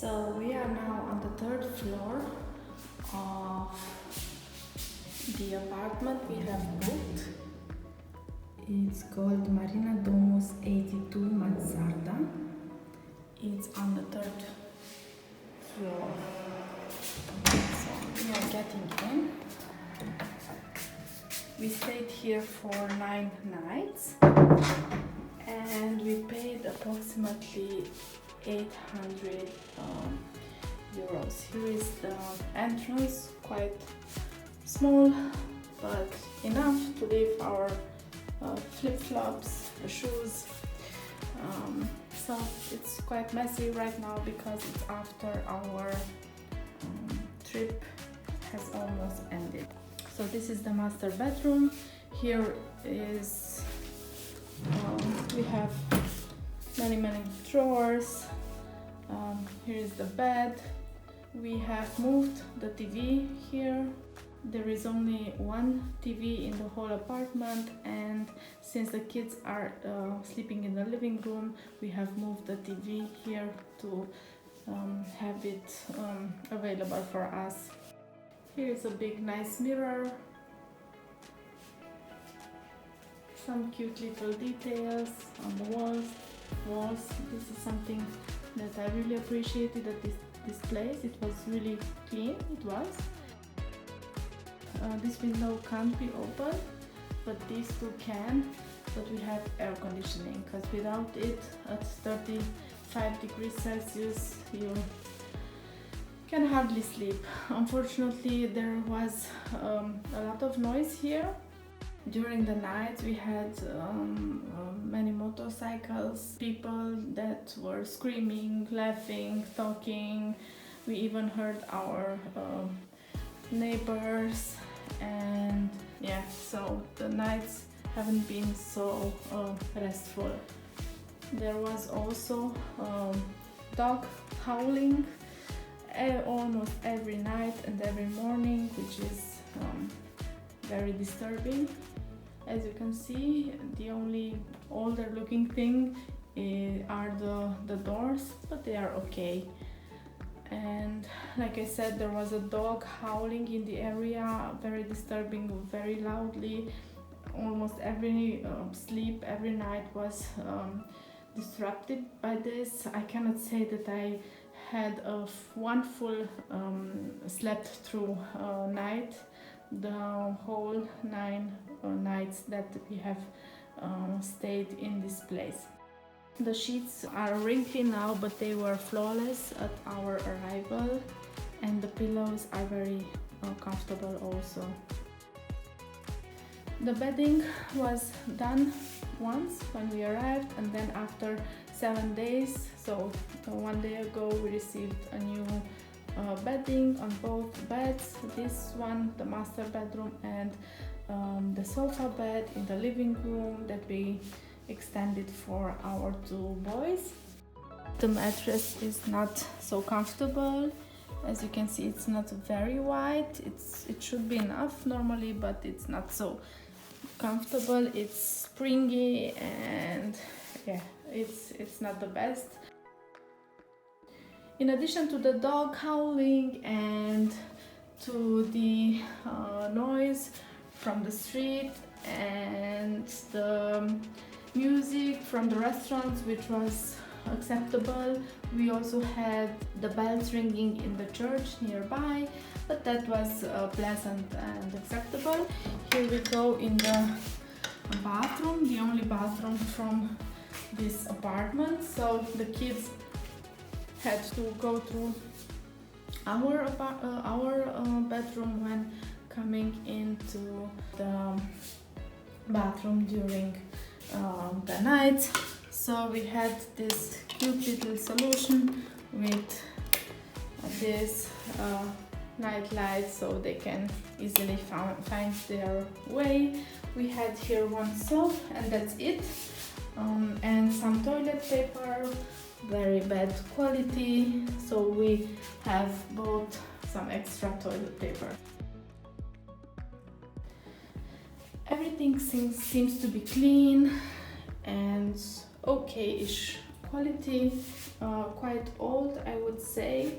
So we are now on the third floor of the apartment we have booked. It's called Marina Domus 82 Mansarda. It's on the third floor. So we are getting in. We stayed here for 9 nights and we paid approximately 800 euros. Here is the entrance, quite small but enough to leave our flip-flops, shoes. So it's quite messy right now because it's after our trip has almost ended. So this is the master bedroom. Here is we have many drawers. Here is the bed. We have moved the TV here. There is only one TV in the whole apartment, and since the kids are sleeping in the living room, we have moved the TV here to have it available for us. Here is a big nice mirror. Some cute little details on the walls. This is something that I really appreciated at this place. It was really clean, it was. This window can't be open, but these two can. But we have air conditioning, because without it, at 35 degrees Celsius, you can hardly sleep. Unfortunately, there was a lot of noise here. During the night we had many motorcycles, people that were screaming, laughing, talking. We even heard our neighbors, and yeah, so the nights haven't been so restful. There was also dog howling almost every night and every morning, which is very disturbing. As you can see, the only older looking thing are the doors, but they are okay. And like I said, there was a dog howling in the area, very disturbing, very loudly. Almost every sleep every night was disrupted by this. I cannot say that I had one full slept through night. The whole 9 nights that we have stayed in this place. The sheets are wrinkly now, but they were flawless at our arrival, and the pillows are very comfortable also. The bedding was done once when we arrived, and then after 7 days, so 1 day ago, we received a new bedding on both beds. This one, the master bedroom, and the sofa bed in the living room that we extended for our 2 boys. The mattress is not so comfortable. As you can see, it's not very wide. It should be enough normally, but it's not so comfortable. It's springy, and yeah, it's not the best. In addition to the dog howling and to the noise from the street and the music from the restaurants, which was acceptable, we also had the bells ringing in the church nearby, but that was pleasant and acceptable. Here we go in the bathroom, the only bathroom from this apartment. So the kids had to go through our bedroom when coming into the bathroom during the night. So we had this cute little solution with this night light, so they can easily find their way. We had here one soap, and that's it, and some toilet paper, very bad quality, so we have bought some extra toilet paper. Everything seems to be clean and okay-ish quality, quite old, I would say.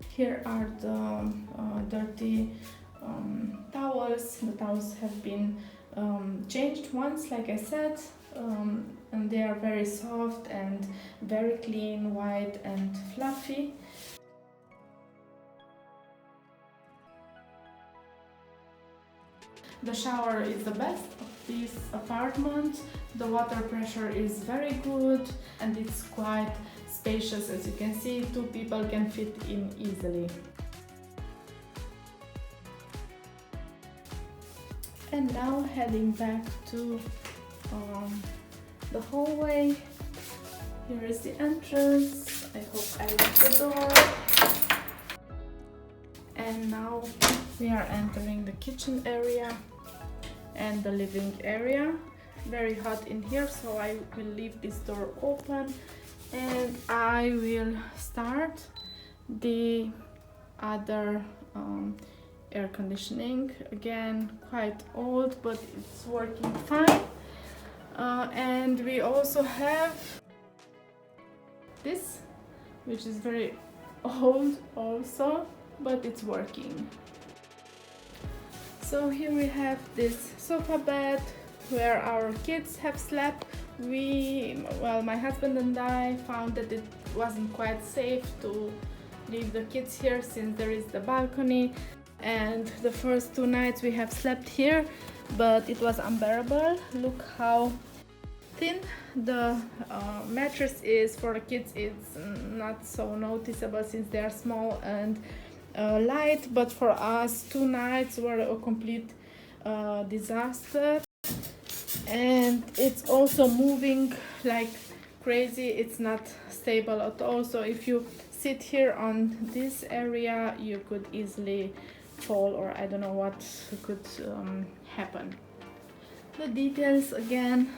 Here are the dirty towels. The towels have been changed once, like I said, and they are very soft and very clean, white and fluffy. The shower is the best of this apartment. The water pressure is very good and it's quite spacious. As you can see, 2 people can fit in easily. And now heading back to the hallway. Here is the entrance. I hope I locked the door. And now we are entering the kitchen area and the living area. Very hot in here, so I will leave this door open and I will start the other air conditioning. Again, quite old, but it's working fine. And we also have this, which is very old also, but it's working. So here we have this sofa bed where our kids have slept. My husband and I found that it wasn't quite safe to leave the kids here since there is the balcony, and the first 2 nights we have slept here, but it was unbearable. Look how thin the mattress is. For the kids it's not so noticeable since they are small and light, but for us 2 nights were a complete disaster. And it's also moving like crazy. It's not stable at all, so if you sit here on this area you could easily fall, or I don't know what could happen. The details again.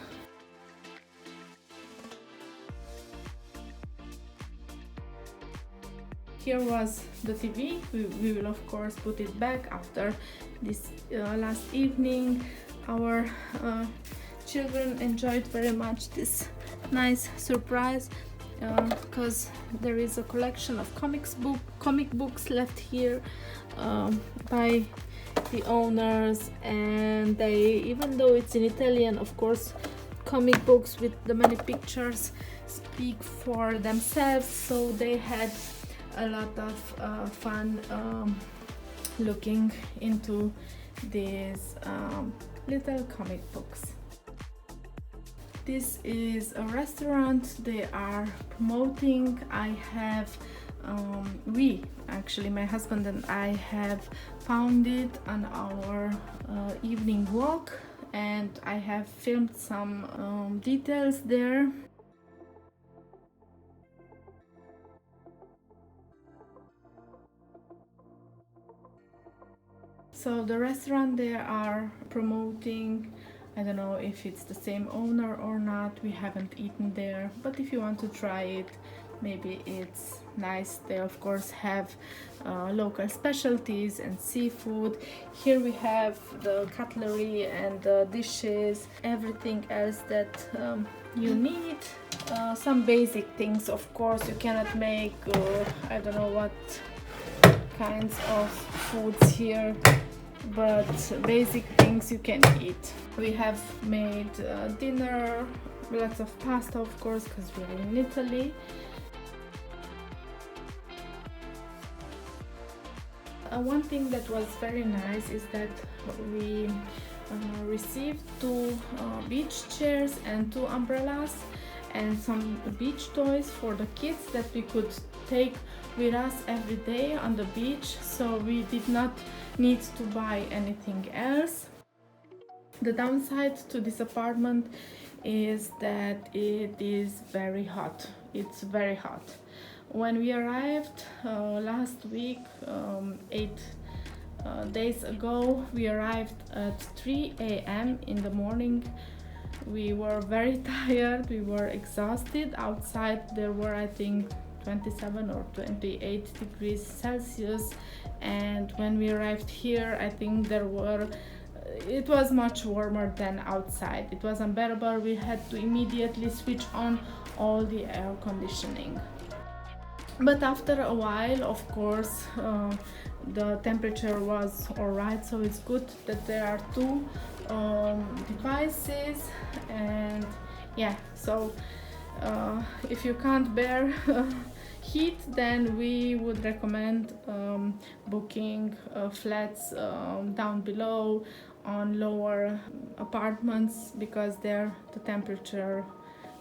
Here was the TV. We will of course put it back after this last evening. Our children enjoyed very much this nice surprise because there is a collection of comic books left here by the owners, and they, even though it's in Italian, of course comic books with the many pictures speak for themselves, so they had a lot of fun looking into these little comic books. This is a restaurant they are promoting. My husband and I have found it on our evening walk, and I have filmed some details there. So the restaurant they are promoting, I don't know if it's the same owner or not, we haven't eaten there, but if you want to try it, maybe it's nice. They of course have local specialties and seafood. Here we have the cutlery and the dishes, everything else that you need. Some basic things, of course, you cannot make I don't know what kinds of foods here, but basic things you can eat. We have made dinner, lots of pasta of course because we're in Italy. One thing that was very nice is that we received 2 beach chairs and 2 umbrellas and some beach toys for the kids that we could take with us every day on the beach, so we did not need to buy anything else. The downside to this apartment is that it is very hot. It's very hot. When we arrived last week, 8 days ago, we arrived at 3 a.m. in the morning. We were very tired, we were exhausted. Outside there were, I think, 27 or 28 degrees Celsius, and when we arrived here, I think there were it was much warmer than outside. It was unbearable. We had to immediately switch on all the air conditioning. But after a while, of course, the temperature was alright, so it's good that there are two devices. And yeah, so if you can't bear heat, then we would recommend booking flats down below on lower apartments, because there the temperature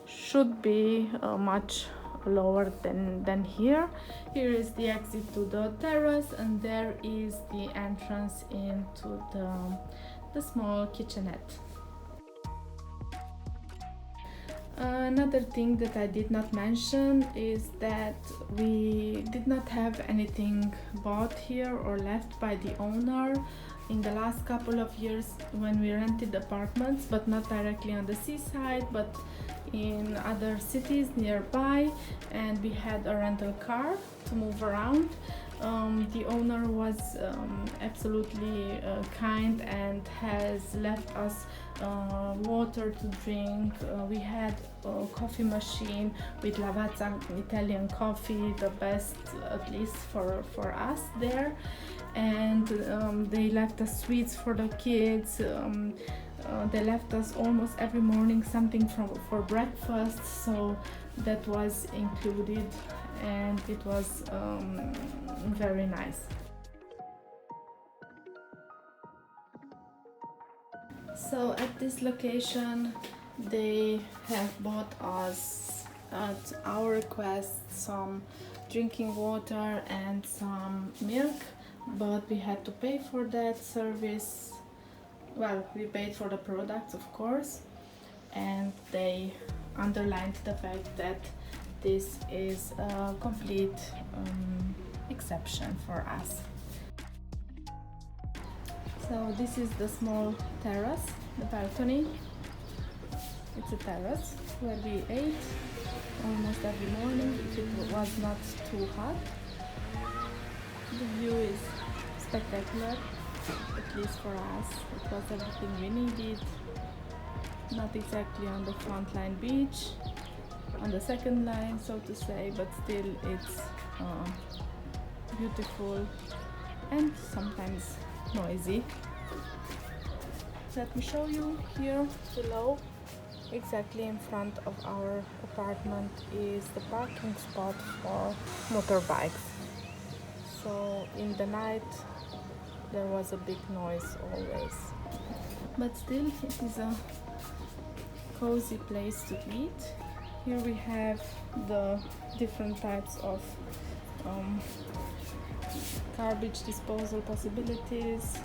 should be much lower than here. Here is the exit to the terrace, and there is the entrance into the small kitchenette. Another thing that I did not mention is that we did not have anything bought here or left by the owner in the last couple of years when we rented apartments, but not directly on the seaside, but in other cities nearby, and we had a rental car to move around. The owner was absolutely kind and has left us water to drink. We had a coffee machine with Lavazza Italian coffee, the best, at least for us there. And they left us sweets for the kids. They left us almost every morning something for breakfast, so that was included, and it was very nice. So at this location they have bought us, at our request, some drinking water and some milk, but we had to pay for that service. Well, we paid for the products, of course, and they underlined the fact that this is a complete exception for us. So this is the small terrace, the balcony. It's a terrace where we ate almost every morning if it was not too hot. The view is spectacular, at least for us. It was everything we needed. Not exactly on the front line beach, on the second line, so to say, but still it's beautiful and sometimes noisy. Let me show you here below. Exactly in front of our apartment is the parking spot for motorbikes. So in the night there was a big noise always, but still it is a cozy place to eat. Here we have the different types of garbage disposal possibilities.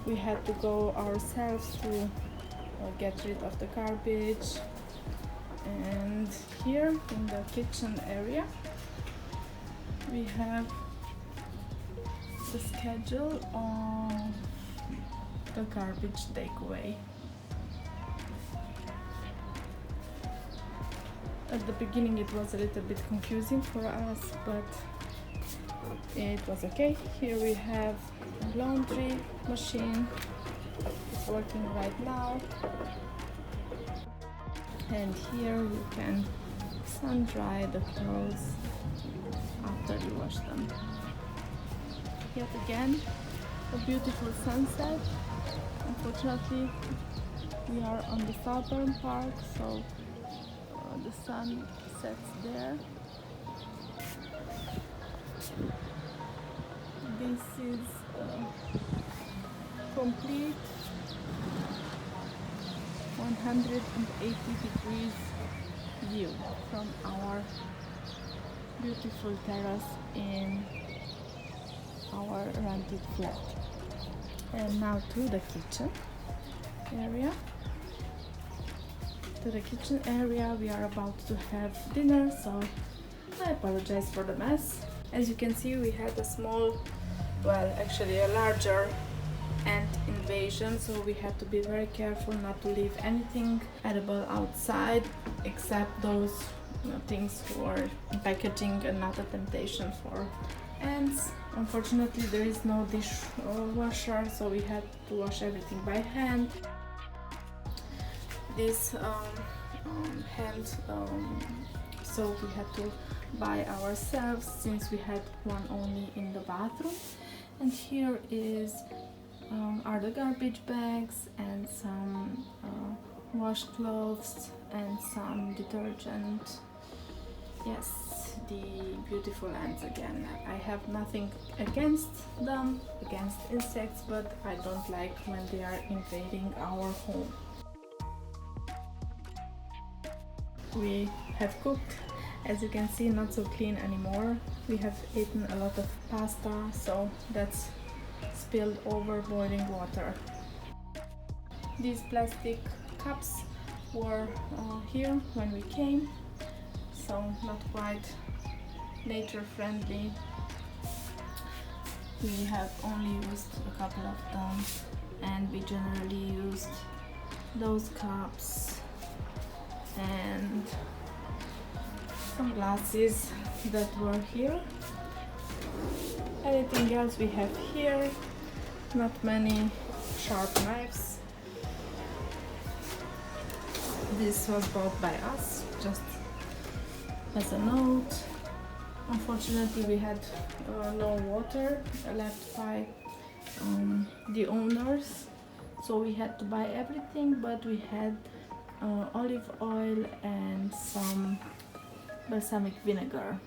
We had to go ourselves to get rid of the garbage. And here in the kitchen area we have the schedule of the garbage takeaway. At the beginning it was a little bit confusing for us, but it was okay. Here we have a laundry machine. It's working right now. And here you can sun dry the clothes after you wash them. Yet again, a beautiful sunset. Unfortunately, we are on the southern part, so the sun sets there. This is a complete 180 degrees view from our beautiful terrace in our rented flat. And now to the kitchen area. We are about to have dinner, so I apologize for the mess. As you can see, we had a small, well, actually a larger ant invasion, so we had to be very careful not to leave anything edible outside, except those things for packaging and not a temptation for ants. Unfortunately, there is no dishwasher, so we had to wash everything by hand. This hand soap we had to buy ourselves since we had one only in the bathroom. And here are the garbage bags and some washcloths and some detergent. Yes, the beautiful ants again. I have nothing against them, against insects, but I don't like when they are invading our home. We have cooked. As you can see, not so clean anymore. We have eaten a lot of pasta, so that's spilled over boiling water. These plastic cups were here when we came, so not quite nature friendly. We have only used a couple of them, and we generally used those cups and some glasses that were here. Anything else we have here? Not many sharp knives. This was bought by us, just as a note. Unfortunately, we had no water left by the owners, so we had to buy everything, but we had olive oil and some balsamic vinegar.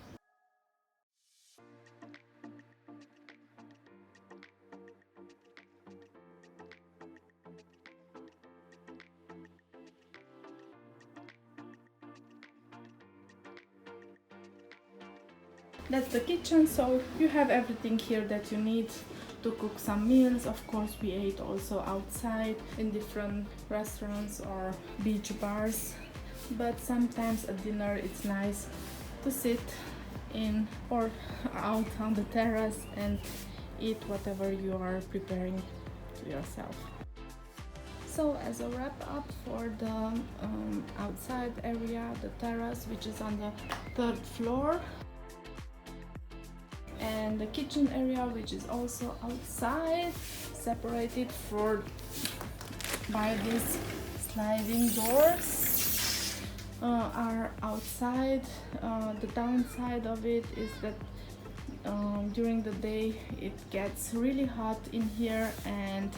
That's the kitchen, so you have everything here that you need to cook some meals. Of course, we ate also outside in different restaurants or beach bars, but sometimes at dinner it's nice to sit in or out on the terrace and eat whatever you are preparing to yourself. So as a wrap up for the outside area, the terrace, which is on the 3rd floor, and the kitchen area, which is also outside, separated by these sliding doors, are outside. The downside of it is that during the day it gets really hot in here and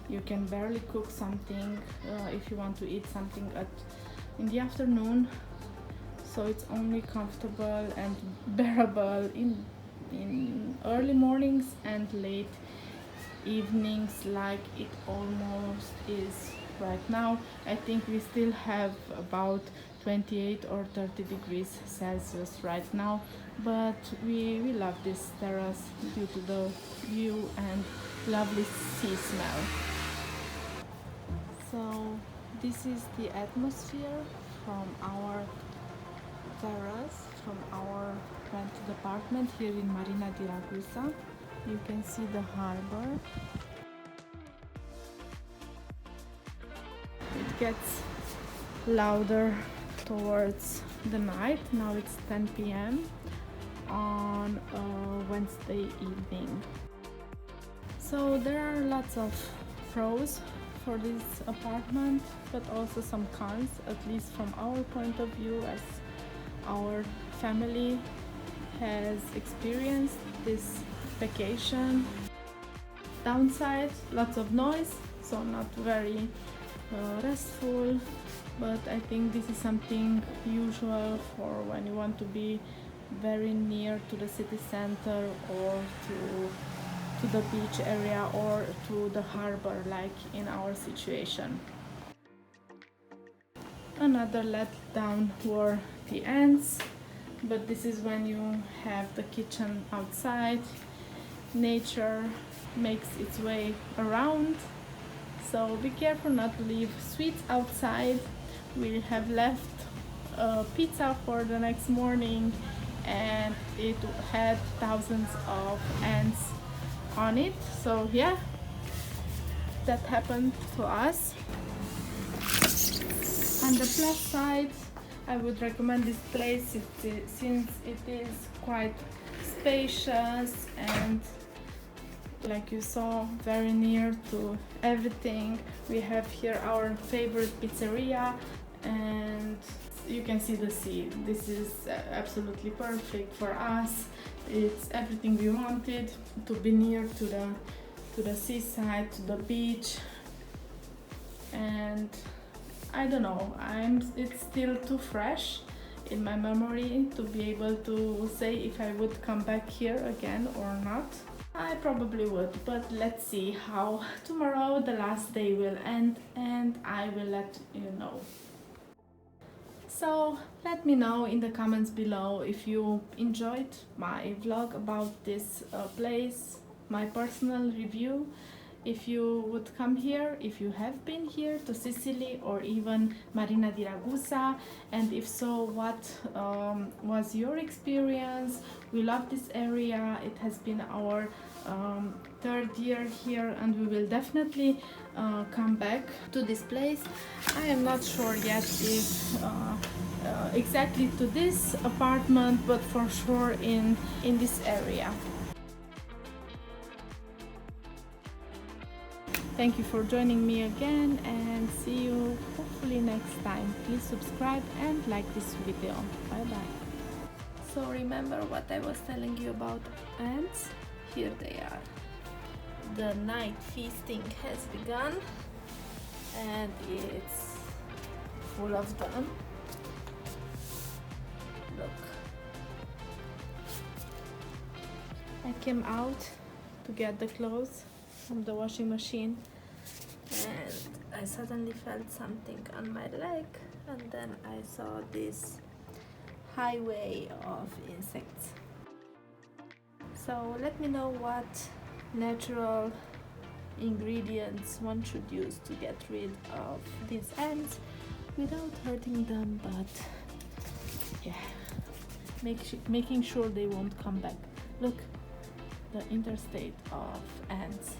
you can barely cook something if you want to eat something in the afternoon, so it's only comfortable and bearable in early mornings and late evenings, like it almost is right now. I think we still have about 28 or 30 degrees Celsius right now, but we love this terrace due to the view and lovely sea smell. So this is the atmosphere from our terrace, from our rented apartment here in Marina di Ragusa. You can see the harbor. It gets louder towards the night. Now it's 10 p.m. on a Wednesday evening. So there are lots of pros for this apartment, but also some cons, at least from our point of view, as our family has experienced this vacation. Downside, lots of noise, so not very restful, but I think this is something usual for when you want to be very near to the city center or to the beach area or to the harbor, like in our situation. Another letdown were the ants, but this is when you have the kitchen outside. Nature makes its way around, so be careful not to leave sweets outside. We have left pizza for the next morning and it had thousands of ants on it, so yeah, that happened to us. On the plus side, I would recommend this place since it is quite spacious, and like you saw, very near to everything. We have here our favorite pizzeria, and you can see the sea. This is absolutely perfect for us. It's everything we wanted, to be near to the seaside, to the beach. And I don't know, it's still too fresh in my memory to be able to say if I would come back here again or not. I probably would, but let's see how tomorrow the last day will end, and I will let you know. So let me know in the comments below if you enjoyed my vlog about this place, my personal review. If you would come here, if you have been here to Sicily or even Marina di Ragusa, and if so, what was your experience? We love this area. It has been our third year here, and we will definitely come back to this place. I am not sure yet if exactly to this apartment, but for sure in this area. Thank you for joining me again, and see you hopefully next time. Please subscribe and like this video. Bye bye. So remember what I was telling you about ants? Here they are. The night feasting has begun, and it's full of them. Look. I came out to get the clothes from the washing machine, and I suddenly felt something on my leg, and then I saw this highway of insects. So let me know what natural ingredients one should use to get rid of these ants without hurting them, but yeah, making sure they won't come back. Look, the interstate of ants.